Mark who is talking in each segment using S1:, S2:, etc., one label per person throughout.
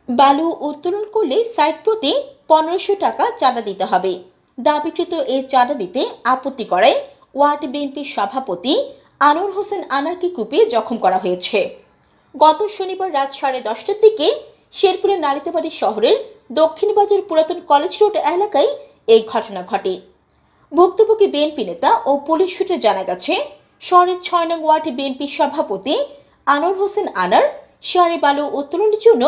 S1: বালু উত্তোলন করলে সাইট প্রতি 1500 টাকা চাঁদা দিতে হবে। দাবিকৃত এই চাঁদা দিতে আপত্তি করায় ওয়ার্ড বিএনপি সভাপতি আনোয়ার হোসেন আনারকে কুপিয়ে জখম করা হয়েছে। গত শনিবার রাত 10:30টার দিকে শেরপুরের নালিতাবাড়ী শহরের দক্ষিণ বাজার পুরাতন কলেজ রোড এলাকায় এই ঘটনা ঘটে। ভুক্তভোগী বিএনপি নেতা ও পুলিশ সূত্রে জানা গেছে, শহরের 6 নং ওয়ার্ড বিএনপি সভাপতি আনোয়ার হোসেন আনার শহরে বালু উত্তোলনের জন্য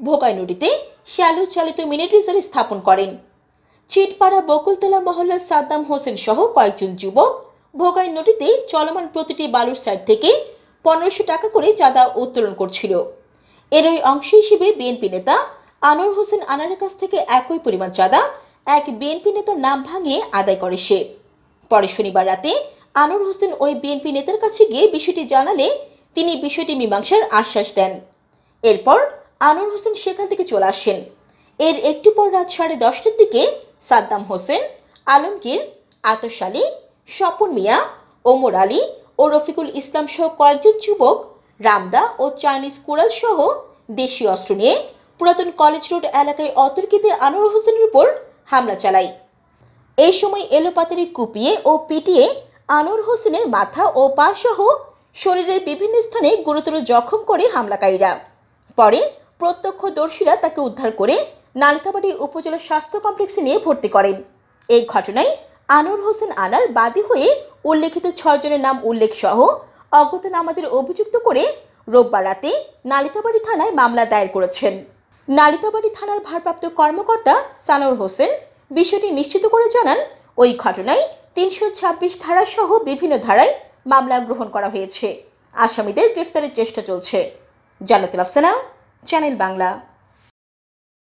S1: ভোগাই নদীতে শ্যালো চালিত মিনি ড্রেজার স্থাপন করেন। চিটপাড়া বকুলতলা মহল্লার সাদ্দাম হোসেন সহ কয়েকজন যুবক ভোগাই নদীতে চলমান প্রতিটি বালুর সাইড থেকে 1500 টাকা করে চাঁদা উত্তোলন করছিল। এরই অংশ হিসেবে বিএনপি নেতা আনোয়ার হোসেন আনারের কাছ থেকে একই পরিমাণ চাঁদা এক বিএনপি নেতার নাম ভাঙিয়ে আদায় করে সে। পরে শনিবার রাতে আনোয়ার হোসেন ওই বিএনপি নেতার কাছে গিয়ে বিষয়টি জানালে তিনি বিষয়টি মীমাংসার আশ্বাস দেন। এরপর আনোয়ার হোসেন সেখান থেকে চলে আসেন। এর একটু পর রাত 10:30টার দিকে সাদ্দাম হোসেন, আলমগীর, আতস আলী, স্বপন মিয়া, ওমর আলী ও রফিকুল ইসলাম সহ কয়েকজন যুবক রামদা ও চাইনিজ কুড়াল সহ দেশীয় অস্ত্র নিয়ে পুরাতন কলেজ রোড এলাকায় অতর্কিতে আনোয়ার হোসেনের উপর হামলা চালায়। এই সময় এলোপাতাড়ি কুপিয়ে ও পিটিয়ে আনোয়ার হোসেনের মাথা ও পা সহ শরীরের বিভিন্ন স্থানে গুরুতর জখম করে হামলাকারীরা। পরে প্রত্যক্ষদর্শীরা তাকে উদ্ধার করে নালিতাবাড়ী উপজেলা স্বাস্থ্য কমপ্লেক্সে নিয়ে ভর্তি করেন। এই ঘটনায় আনোয়ার হোসেন আনার বাদী হয়ে উল্লেখিত 6 জনের নাম উল্লেখ সহ অজ্ঞাতনামাদের অভিযুক্ত করে রোববার রাতে নালিতাবাড়ী থানায় মামলা দায়ের করেছেন। নালিতাবাড়ী থানার ভারপ্রাপ্ত কর্মকর্তা সানোর হোসেন বিষয়টি নিশ্চিত করে জানান, ওই ঘটনায় 326 ধারা সহ বিভিন্ন ধারায় মামলা গ্রহণ করা হয়েছে। আসামিদের গ্রেফতারের চেষ্টা চলছে। জান্নাতুল আফসানা, চ্যানেল বাংলা।